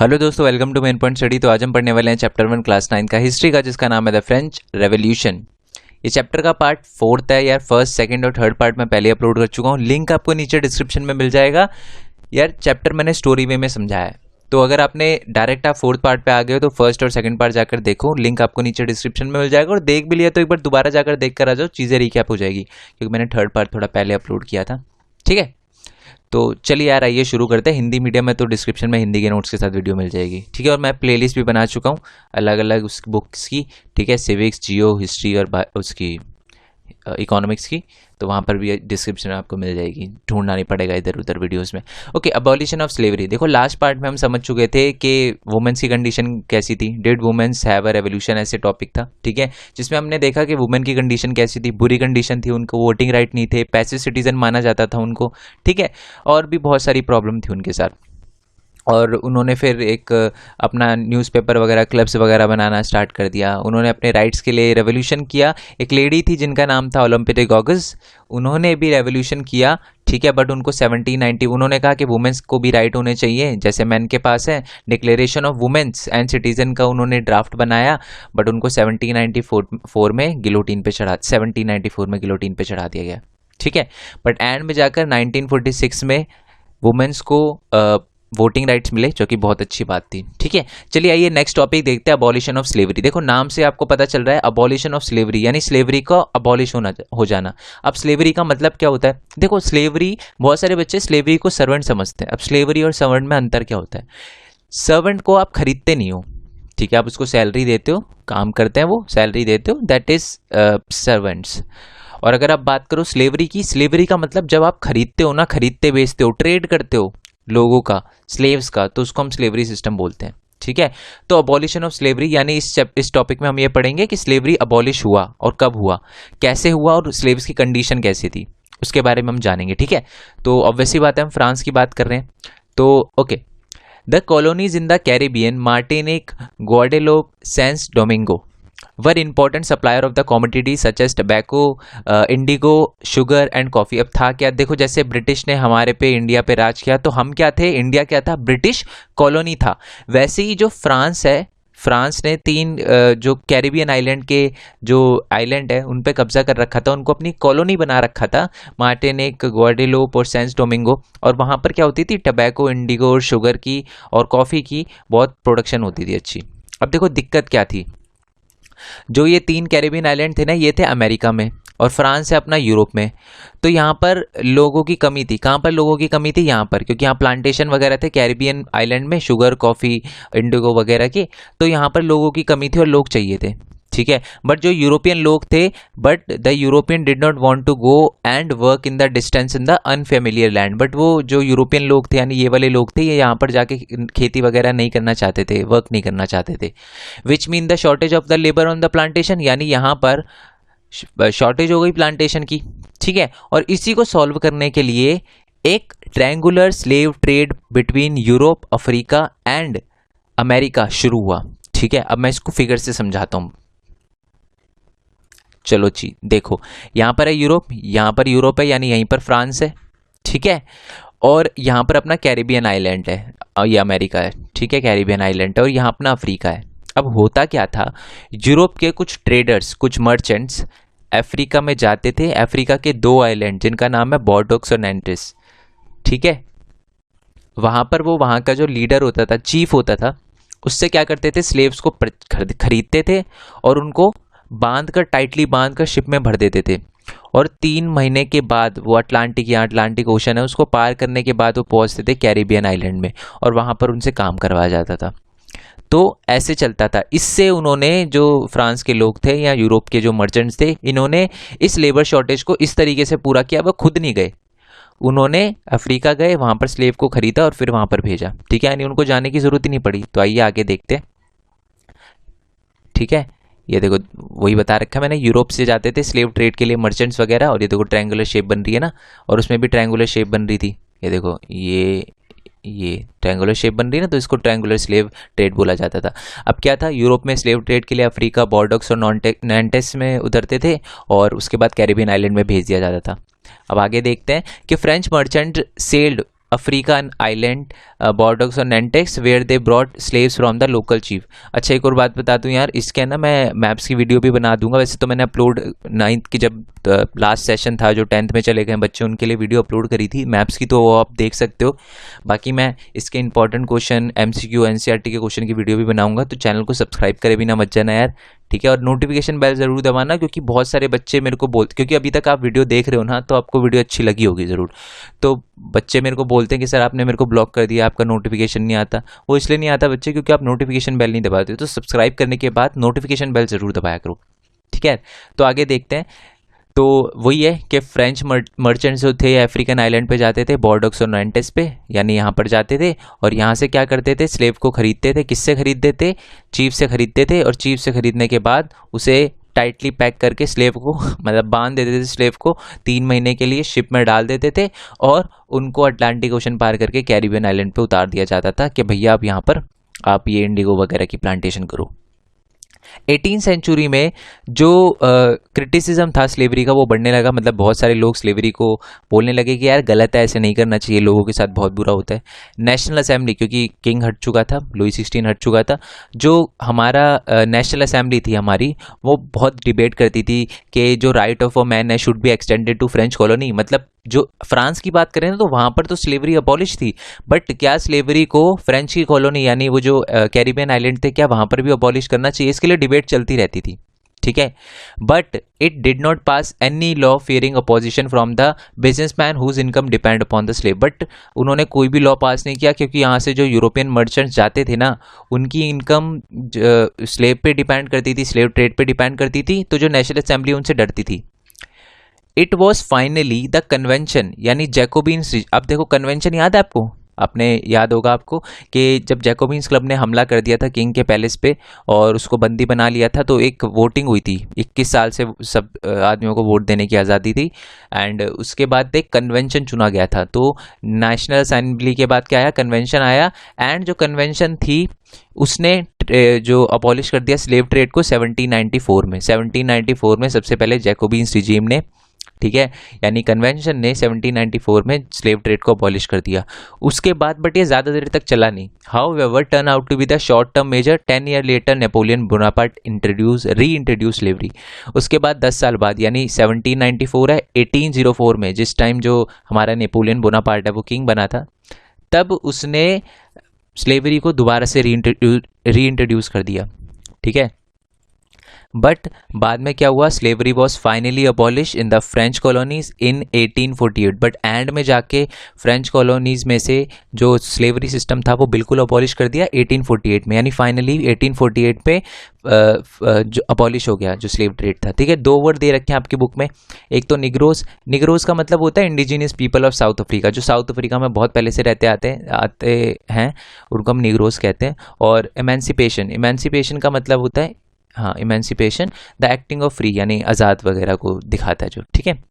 Hello दोस्तों, welcome to main point study. तो आज हम पढ़ने वाले हैं चैप्टर 1 क्लास 9 का हिस्ट्री का, जिसका नाम है द फ्रेंच रेवोल्यूशन। ये चैप्टर का पार्ट 4 है यार। फर्स्ट, सेकंड और थर्ड पार्ट मैं पहले अपलोड कर चुका हूँ। लिंक आपको नीचे डिस्क्रिप्शन में मिल जाएगा यार। चैप्टर मैंने स्टोरी वे में समझाया है, तो अगर आपने डायरेक्ट आप फोर्थ पार्ट पे आ गए हो तो फर्स्ट और सेकंड पार्ट जाकर देखो। लिंक आपको नीचे डिस्क्रिप्शन में मिल जाएगा। और देख भी लिया तो एक बार दोबारा जाकर देख कर आ जाओ, चीज़ें रिकैप हो जाएगी, क्योंकि मैंने थर्ड पार्ट थोड़ा पहले अपलोड किया था। ठीक है, तो चलिए यार आइए शुरू करते हैं। हिंदी मीडियम में तो डिस्क्रिप्शन में हिंदी के नोट्स के साथ वीडियो मिल जाएगी। ठीक है, और मैं प्लेलिस्ट भी बना चुका हूँ अलग अलग उस बुक्स की। ठीक है, सिविक्स, जियो, हिस्ट्री और उसकी इकोनॉमिक्स की, तो वहाँ पर भी डिस्क्रिप्शन में आपको मिल जाएगी। ढूंढना नहीं पड़ेगा इधर उधर वीडियोस में। Okay, abolition of slavery. देखो लास्ट पार्ट में हम समझ चुके थे कि वुमेन्स की कंडीशन कैसी थी। Did womens have a revolution, ऐसे टॉपिक था। ठीक है, जिसमें हमने देखा कि वुमेन की कंडीशन कैसी थी, बुरी कंडीशन थी, उनको वोटिंग राइट नहीं थे, पैसिव सिटीजन माना जाता था उनको। ठीक है, और भी बहुत सारी प्रॉब्लम थी उनके साथ। और उन्होंने फिर एक अपना न्यूज़पेपर वगैरह, क्लब्स वगैरह बनाना स्टार्ट कर दिया। उन्होंने अपने राइट्स के लिए रेवोल्यूशन किया। एक लेडी थी जिनका नाम था ओलंपिक गॉगस, उन्होंने भी रेवोल्यूशन किया। ठीक है, बट उनको 1790 उन्होंने कहा कि वुमेन्स को भी राइट होने चाहिए जैसे मैन के पास है। Declaration of womens and citizen का उन्होंने ड्राफ्ट बनाया, बट उनको 1794 में गिलोटीन पे चढ़ा 1794 में गिलोटीन पे चढ़ा दिया गया। ठीक है, बट एंड में जाकर 1946 में वुमेन्स को वोटिंग राइट्स मिले, जो कि बहुत अच्छी बात थी। ठीक है, चलिए आइए नेक्स्ट टॉपिक देखते हैं, अबॉलिशन ऑफ स्लेवरी। देखो नाम से आपको पता चल रहा है अबॉलिशन ऑफ स्लेवरी, यानी स्लेवरी का अबॉलिश हो जाना। अब स्लेवरी का मतलब क्या होता है? देखो स्लेवरी, बहुत सारे बच्चे स्लेवरी को सर्वेंट समझते हैं। अब स्लेवरी और सर्वेंट में अंतर क्या होता है? सर्वेंट को आप खरीदते नहीं हो, ठीक है, आप उसको सैलरी देते हो, काम करते हैं वो, सैलरी देते हो, दैट इज सर्वेंट्स। और अगर आप बात करो स्लेवरी की, स्लेवरी का मतलब जब आप खरीदते हो ना, खरीदते बेचते हो, ट्रेड करते हो लोगों का, स्लेव्स का, तो उसको हम स्लेवरी सिस्टम बोलते हैं। ठीक है, तो अबॉलिशन ऑफ स्लेवरी यानी इस टॉपिक में हम ये पढ़ेंगे कि स्लेवरी अबॉलिश हुआ और कब हुआ, कैसे हुआ, और स्लेव्स की कंडीशन कैसी थी, उसके बारे में हम जानेंगे। ठीक है, तो ऑब्वियसली बात है, हम फ्रांस की बात कर रहे हैं। तो okay, the colonies in the Caribbean, Martinique, Guadeloupe, Saint Domingo were important supplier of the commodity such as tobacco, indigo, sugar and coffee. अब था क्या? देखो जैसे ब्रिटिश ने हमारे पे, इंडिया पे राज किया, तो हम क्या थे? इंडिया क्या था? ब्रिटिश कॉलोनी था। वैसे ही जो फ्रांस है, फ्रांस ने 3 जो कैरिबियन आइलैंड के जो आइलैंड है उन पे कब्जा कर रखा था, उनको अपनी कॉलोनी बना रखा था, मार्टिनिक, ग्वाडेलोप और सेंट डोमिंगो। और वहाँ पर क्या होती थी? टबैको, इंडिगो और शुगर की और कॉफ़ी की बहुत प्रोडक्शन होती थी अच्छी। अब देखो दिक्कत क्या थी, जो ये 3 कैरिबियन आइलैंड थे ना, ये थे अमेरिका में, और फ्रांस है अपना यूरोप में। तो यहाँ पर लोगों की कमी थी। कहाँ पर लोगों की कमी थी? यहाँ पर, क्योंकि यहाँ प्लांटेशन वगैरह थे कैरिबियन आइलैंड में, शुगर, कॉफ़ी, इंडिगो वगैरह की। तो यहाँ पर लोगों की कमी थी और लोग चाहिए थे। ठीक है, बट जो यूरोपियन लोग थे, but the European did not want to go and work in the distance in the unfamiliar land. But वो जो यूरोपियन लोग थे, यानी ये वाले लोग थे, ये यहाँ पर जाके खेती वगैरह नहीं करना चाहते थे, वर्क नहीं करना चाहते थे। Which mean the shortage of the labour on the plantation, यानी यहाँ पर शॉर्टेज हो गई प्लांटेशन की। ठीक है, और इसी को सॉल्व करने के लिए एक triangular slave trade between Europe, Africa and America शुरू हुआ। ठीक है, अब मैं इसको फिगर से समझाता हूँ। चलो जी, देखो यहाँ पर है यूरोप, यहाँ पर यूरोप है, यानी यहीं पर फ्रांस है। ठीक है, और यहाँ पर अपना कैरिबियन आइलैंड है, और ये अमेरिका है। ठीक है, कैरिबियन आइलैंड है, और यहाँ अपना अफ्रीका है। अब होता क्या था, यूरोप के कुछ ट्रेडर्स, कुछ मर्चेंट्स अफ्रीका में जाते थे। अफ्रीका के 2 आइलैंड जिनका नाम है बॉर्डोक्स और नेंटिस। ठीक है, वहाँ पर वो, वहाँ का जो लीडर होता था, चीफ होता था, उससे क्या करते थे? स्लेव्स को खरीदते थे और उनको बांध कर, टाइटली बांध कर शिप में भर देते थे। और 3 महीने के बाद वो अटलांटिक ओशन है, उसको पार करने के बाद वो पहुंचते थे कैरिबियन आइलैंड में, और वहाँ पर उनसे काम करवाया जाता था। तो ऐसे चलता था। इससे उन्होंने, जो फ्रांस के लोग थे या यूरोप के जो मर्चेंट्स थे, इन्होंने इस लेबर शॉर्टेज को इस तरीके से पूरा किया। वो खुद नहीं गए, उन्होंने अफ्रीका गए, वहाँ पर स्लेव को खरीदा और फिर वहाँ पर भेजा। ठीक है, यानी उनको जाने की ज़रूरत ही नहीं पड़ी। तो आइए आगे देखते हैं। ठीक है, ये देखो वही बता रखा मैंने, यूरोप से जाते थे स्लेव ट्रेड के लिए मर्चेंट्स वगैरह, और ये देखो ट्रायंगुलर शेप बन रही है ना, और उसमें भी ट्रायंगुलर शेप बन रही थी। ये देखो ये ट्रायंगुलर शेप बन रही है ना, तो इसको ट्रायंगुलर स्लेव ट्रेड बोला जाता था। अब क्या था, यूरोप में स्लेव ट्रेड के लिए अफ्रीका, बॉर्डोक्स और नॉन्टेस में उतरते थे, और उसके बाद कैरिबियन आइलैंड में भेज दिया जाता था। अब आगे देखते हैं कि French merchant sold African island Bordeaux और Nantes where they brought slaves from the local chief. अच्छा एक और बात बता दूं यार, इसके ना मैं मैप्स की वीडियो भी बना दूंगा। वैसे तो मैंने अपलोड 9th की जब लास्ट सेशन था जो 10th में चले गए बच्चे उनके लिए वीडियो अपलोड करी थी मैप्स की, तो वो आप देख सकते हो। बाकी मैं इसके इंपॉर्टेंट क्वेश्चन MCQ NCERT के क्वेश्चन की वीडियो भी बनाऊंगा, तो चैनल को सब्सक्राइब करे बिना मत जाना यार, ठीक है। और नोटिफिकेशन बेल जरूर दबाना, क्योंकि बहुत सारे बच्चे मेरे को बोलते, क्योंकि अभी तक आप वीडियो देख रहे हो ना तो आपको वीडियो अच्छी लगी होगी ज़रूर, तो बच्चे मेरे को बोलते हैं कि सर आपने मेरे को ब्लॉक कर दिया, आपका नोटिफिकेशन नहीं आता। वो इसलिए नहीं आता बच्चे क्योंकि आप नोटिफिकेशन बेल नहीं दबाते, तो सब्सक्राइब करने के बाद नोटिफिकेशन बेल जरूर दबाया करो, ठीक है। तो आगे देखते हैं। तो वही है कि फ्रेंच मर्चेंट्स जो थे अफ्रीकन आइलैंड पे जाते थे, बॉर्डोक्स और नाइंटेस पे, यानी यहाँ पर जाते थे और यहाँ से क्या करते थे, स्लेव को खरीदते थे। किससे खरीदते थे? चीफ से खरीदते थे, और चीफ से खरीदने के बाद उसे टाइटली पैक करके स्लेव को मतलब बांध देते थे स्लेव को 3 महीने के लिए, शिप में डाल देते थे और उनको अटलांटिक ओशन पार करके कैरिबियन आइलैंड पे उतार दिया जाता था कि भैया आप यहाँ पर आप ये इंडिगो वगैरह की प्लांटेशन करो। 18th सेंचुरी में जो क्रिटिसिज्म था स्लेवरी का वो बढ़ने लगा, मतलब बहुत सारे लोग स्लेवरी को बोलने लगे कि यार गलत है, ऐसे नहीं करना चाहिए, लोगों के साथ बहुत बुरा होता है। नेशनल असेंबली, क्योंकि किंग हट चुका था, लुई 16 हट चुका था, जो हमारा नेशनल असेंबली थी हमारी, वो बहुत डिबेट करती थी कि जो राइट ऑफ अ मैन है should be extended to French colony. मतलब जो फ्रांस की बात करें ना तो वहाँ पर तो स्लेवरी अबॉलिश थी, बट क्या स्लेवरी को फ्रेंच की कॉलोनी यानी वो जो कैरिबियन आइलैंड थे क्या वहाँ पर भी अबॉलिश करना चाहिए, इसके लिए डिबेट चलती रहती थी, ठीक है। But it did not pass any law fearing opposition from the businessman whose income depend upon the slave. But उन्होंने कोई भी लॉ पास नहीं किया, क्योंकि यहाँ से जो यूरोपियन मर्चेंट्स जाते थे ना उनकी इनकम स्लेव पे डिपेंड करती थी, स्लेव ट्रेड पे डिपेंड करती थी, तो जो नेशनल असेंबली उनसे डरती थी। It was finally the convention यानी जैकोबिन्स। अब देखो कन्वेंशन याद है आपको, आपने याद होगा आपको कि जब जैकोबिन्स क्लब ने हमला कर दिया था किंग के पैलेस पे और उसको बंदी बना लिया था, तो एक वोटिंग हुई थी, 21 साल से सब आदमियों को वोट देने की आज़ादी थी, एंड उसके बाद एक कन्वेंशन चुना गया था। तो नेशनल असेंबली के बाद क्या आया, कन्वेंशन आया, एंड जो कन्वेंशन थी उसने जो अबॉलिश कर दिया स्लेव ट्रेड को 1794 में सबसे पहले जैकोबिन्स रिजीम ने, ठीक है, यानी कन्वेंशन ने 1794 में स्लेव ट्रेड को अबॉलिश कर दिया। उसके बाद बट ये ज़्यादा देर तक चला नहीं। However turn out to be the short term measure. 10 year later Napoleon Bonaparte reintroduce slavery. उसके बाद 10 साल बाद यानी 1794 है, 1804 में जिस टाइम जो हमारा नेपोलियन बोनापार्ट है वो किंग बना था, तब उसने स्लेवरी को दोबारा से री इंट्रोड्यूस कर दिया, ठीक है। बट बाद में क्या हुआ, slavery was finally abolish in the French colonies in 1848। But and में जाके फ्रेंच कॉलोनीज में से जो स्लेवरी सिस्टम था वो बिल्कुल अबॉलिश कर दिया 1848 में, यानी फाइनली 1848 पे जो अबॉलिश हो गया जो स्लेव ट्रेड था, ठीक है। 2 वर्ड दे रखे हैं आपकी बुक में, एक तो निग्रोस। निग्रोस का मतलब होता है indigenous people of south Africa, जो साउथ अफ्रीका में बहुत पहले से आते हैं उनको हम निग्रोस कहते हैं। और एमेंसिपेशन, इमेंसिपेशन का मतलब होता है, हाँ, emancipation the acting of free यानी आज़ाद वगैरह को दिखाता है जो, ठीक है।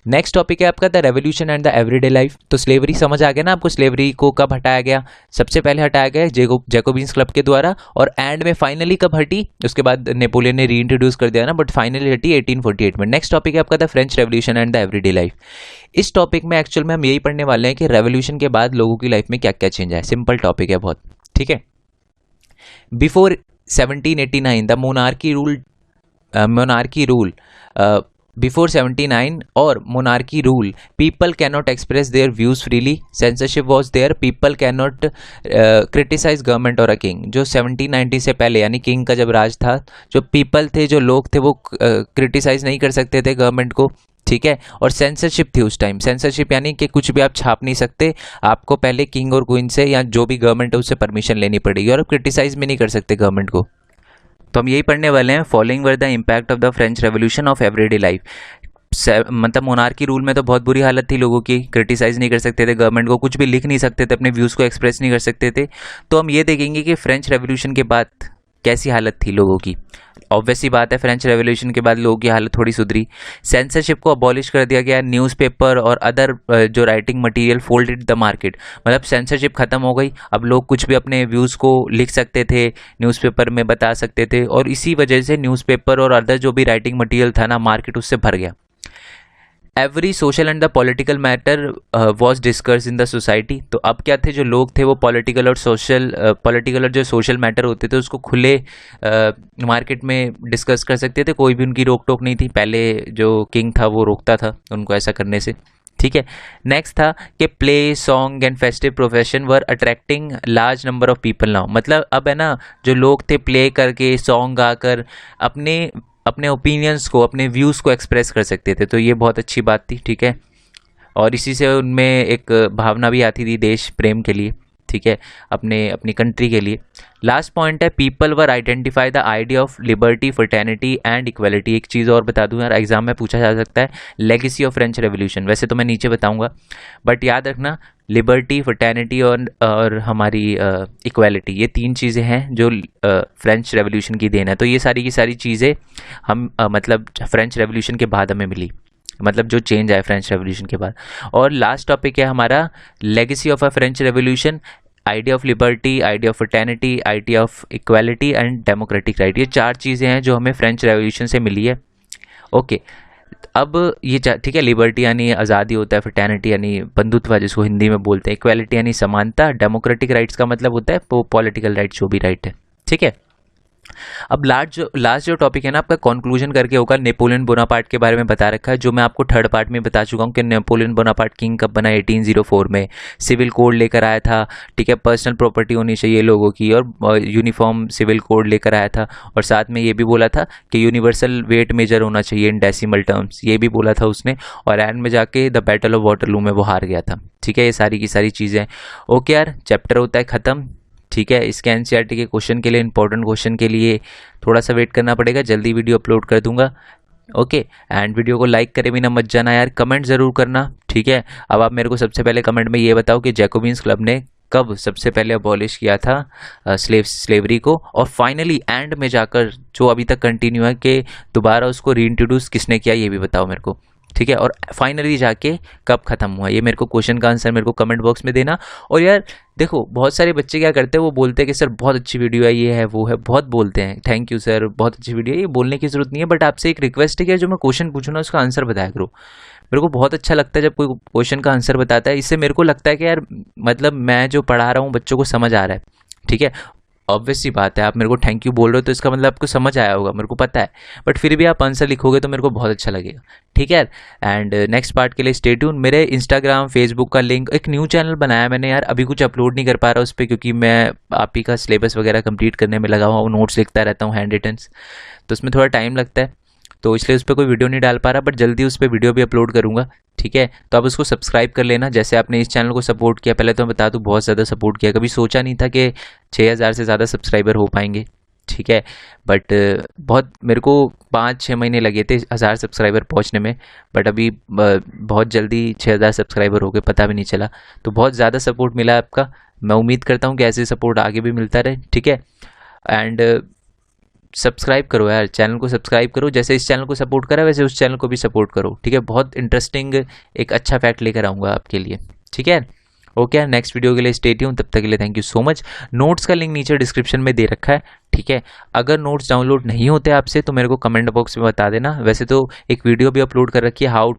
नेक्स्ट टॉपिक है आपका the revolution and the everyday life. तो स्लेवरी समझ आ गया ना आपको, स्लेवरी को कब हटाया गया, सबसे पहले हटाया गया जैकोबिन्स क्लब के द्वारा, और एंड में फाइनली कब हटी, उसके बाद नेपोलियन ने री इंट्रोड्यूस कर दिया ना, बट फाइनली हटी 1848 में। नेक्स्ट टॉपिक है आपका the French revolution and the everyday life. इस टॉपिक में एक्चुअल में हम यही पढ़ने वाले हैं कि रेवोल्यूशन के बाद लोगों की लाइफ में क्या क्या चेंज आया। सिंपल टॉपिक है बहुत, ठीक है। Before 1789 the monarchy rule before 79 or monarchy rule people cannot express their views freely, censorship was there, people cannot criticize government or a king। जो 1790 से पहले यानी किंग का जब राज था, जो पीपल थे, जो लोग थे, वो क्रिटिसाइज नहीं कर सकते थे गवर्नमेंट को, ठीक है। और सेंसरशिप थी उस टाइम। सेंसरशिप यानी कि कुछ भी आप छाप नहीं सकते, आपको पहले किंग और क्वीन से या जो भी गवर्नमेंट है उससे परमिशन लेनी पड़ेगी, और आप क्रिटिसाइज भी नहीं कर सकते गवर्नमेंट को। तो हम यही पढ़ने वाले हैं, following were the impact of the French revolution of everyday life. मतलब मोनार्की रूल में तो बहुत बुरी हालत थी लोगों की, क्रिटिसाइज नहीं कर सकते थे गवर्नमेंट को, कुछ भी लिख नहीं सकते थे, अपने व्यूज़ को एक्सप्रेस नहीं कर सकते थे। तो हम ये देखेंगे कि फ्रेंच रेवोल्यूशन के बाद कैसी हालत थी लोगों की। ऑब्वियसली बात है फ्रेंच रेवोल्यूशन के बाद लोगों की हालत थोड़ी सुधरी। सेंसरशिप को अबॉलिश कर दिया गया, न्यूज़पेपर और अदर जो writing material folded the market, मतलब सेंसरशिप खत्म हो गई, अब लोग कुछ भी अपने व्यूज़ को लिख सकते थे, न्यूज़पेपर में बता सकते थे, और इसी वजह से न्यूज़पेपर और अदर जो भी राइटिंग मटेरियल था ना, मार्केट उससे भर गया। Every social and the political matter was discuss in the society. तो अब क्या थे, जो लोग थे वो पॉलिटिकल और जो सोशल मैटर होते थे उसको खुले मार्केट में डिस्कस कर सकते थे, कोई भी उनकी रोक टोक नहीं थी। पहले जो किंग था वो रोकता था उनको ऐसा करने से, ठीक है। नेक्स्ट था कि play, song and festive profession were attracting large number of people now. मतलब अब है ना, जो लोग थे प्ले करके, सॉन्ग गाकर अपने ओपिनियंस को, अपने व्यूज़ को एक्सप्रेस कर सकते थे, तो ये बहुत अच्छी बात थी, ठीक है। और इसी से उनमें एक भावना भी आती थी देश प्रेम के लिए, ठीक है, अपनी कंट्री के लिए। लास्ट पॉइंट है people were identify the idea of liberty, fraternity and equality. एक चीज़ और बता दूं यार, एग्जाम में पूछा जा सकता है, लेगेसी ऑफ फ्रेंच रेवोल्यूशन। वैसे तो मैं नीचे बताऊंगा, बट याद रखना लिबर्टी, फ्रेटर्निटी और हमारी इक्वालिटी, ये 3 चीज़ें हैं जो फ्रेंच रेवोल्यूशन की देन है। तो ये सारी की सारी चीज़ें हम मतलब फ्रेंच रेवोल्यूशन के बाद हमें मिली, मतलब जो चेंज आया फ्रेंच रेवोल्यूशन के बाद। और लास्ट टॉपिक है हमारा legacy of a French revolution, idea of liberty, idea of fraternity, idea of equality and democratic right. ये 4 चीज़ें हैं जो हमें फ्रेंच रेवोल्यूशन से मिली है। ओके, अब ये ठीक है, लिबर्टी यानी आज़ादी होता है, फ्रेटर्निटी यानी बंधुत्व जिसको हिंदी में बोलते हैं, इक्वालिटी यानी समानता, डेमोक्रेटिक राइट्स का मतलब होता है पॉलिटिकल राइट, जो भी राइट है, ठीक है। अब लास्ट जो टॉपिक है ना आपका, कंक्लूजन करके होगा। नेपोलियन बोनापार्ट के बारे में बता रखा है, जो मैं आपको थर्ड पार्ट में बता चुका हूँ कि नेपोलियन बोनापार्ट किंग कब बना, 1804 में। सिविल कोड लेकर आया था, ठीक है, पर्सनल प्रॉपर्टी होनी चाहिए लोगों की, और यूनिफॉर्म सिविल कोड लेकर आया था। और साथ में ये भी बोला था कि यूनिवर्सल वेट मेजर होना चाहिए इन डेसिमल टर्म्स, ये भी बोला था उसने। और एंड में जाके द बैटल ऑफ वाटरलू में वो हार गया था, ठीक है। ये सारी की सारी चीज़ें। ओके यार, चैप्टर होता है ख़त्म, ठीक है। इसके एनसीईआरटी के क्वेश्चन के लिए, इंपॉर्टेंट क्वेश्चन के लिए थोड़ा सा वेट करना पड़ेगा, जल्दी वीडियो अपलोड कर दूंगा। ओके, एंड वीडियो को लाइक करे बिना मत जाना यार, कमेंट ज़रूर करना, ठीक है। अब आप मेरे को सबसे पहले कमेंट में ये बताओ कि जैकोबिन्स क्लब ने कब सबसे पहले अबॉलिश किया था स्लेवरी को, और फाइनली एंड में जाकर जो अभी तक कंटिन्यू है कि दोबारा उसको रीइंट्रोड्यूस किसने किया, ये भी बताओ मेरे को, ठीक है। और फाइनली जाके कब ख़त्म हुआ, ये मेरे को क्वेश्चन का आंसर मेरे को कमेंट बॉक्स में देना। और यार देखो, बहुत सारे बच्चे क्या करते हैं, वो बोलते हैं कि सर बहुत अच्छी वीडियो है, ये है वो है, बहुत बोलते हैं, थैंक यू सर, बहुत अच्छी वीडियो है, ये बोलने की ज़रूरत नहीं है। बट आपसे एक रिक्वेस्ट है कि जो मैं क्वेश्चन पूछूँ ना उसका आंसर बताया करो। मेरे को बहुत अच्छा लगता है जब कोई क्वेश्चन का आंसर बताता है, इससे मेरे को लगता है कि यार मतलब मैं जो पढ़ा रहा हूँ बच्चों को समझ आ रहा है, ठीक है। ऑब्वियस सी बात है, आप मेरे को थैंक यू बोल रहे हो तो इसका मतलब आपको समझ आया होगा, मेरे को पता है। बट फिर भी आप आंसर लिखोगे तो मेरे को बहुत अच्छा लगेगा, ठीक है। एंड नेक्स्ट पार्ट के लिए स्टे ट्यून। मेरे इंस्टाग्राम, फेसबुक का लिंक, एक न्यू चैनल बनाया मैंने यार, अभी कुछ अपलोड नहीं कर पा रहा उस पर, क्योंकि मैं आप ही का सिलेबस वगैरह कंप्लीट करने में लगा हुआ हूँ, नोट्स लिखता रहता हूँ, हैंड रिटन्स, तो उसमें थोड़ा टाइम लगता है, तो इसलिए उस पर कोई वीडियो नहीं डाल पा रहा, बट जल्दी उस पर वीडियो भी अपलोड करूँगा, ठीक है। तो आप उसको सब्सक्राइब कर लेना, जैसे आपने इस चैनल को सपोर्ट किया। पहले तो मैं बता दूँ बहुत ज़्यादा सपोर्ट किया, कभी सोचा नहीं था कि 6000 से ज़्यादा सब्सक्राइबर हो पाएंगे, ठीक है। बट बहुत मेरे को 5-6 महीने लगे थे 1000 सब्सक्राइबर पहुंचने में, बट अभी बहुत जल्दी 6000 सब्सक्राइबर हो गए, पता भी नहीं चला। तो बहुत ज़्यादा सपोर्ट मिला आपका, मैं उम्मीद करता हूँ कि ऐसे सपोर्ट आगे भी मिलता रहे, ठीक है। एंड सब्सक्राइब करो यार, चैनल को सब्सक्राइब करो, जैसे इस चैनल को सपोर्ट करा वैसे उस चैनल को भी सपोर्ट करो, ठीक है। बहुत इंटरेस्टिंग एक अच्छा फैक्ट लेकर आऊँगा आपके लिए, ठीक है। ओके, नेक्स्ट वीडियो के लिए स्टे ट्यून, तब तक के लिए thank you so much. Notes का लिंक नीचे डिस्क्रिप्शन में दे रखा है, ठीक है। अगर नोट्स डाउनलोड नहीं होते आपसे तो मेरे को कमेंट बॉक्स में बता देना। वैसे तो एक वीडियो भी अपलोड कर रखी है, how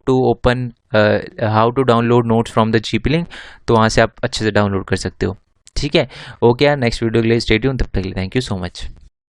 to download notes from the GP link, तो वहाँ से आप अच्छे से डाउनलोड कर सकते हो, ठीक है। ओके यार, नेक्स्ट वीडियो के लिए स्टे ट्यून, तब तक के लिए थैंक यू सो मच।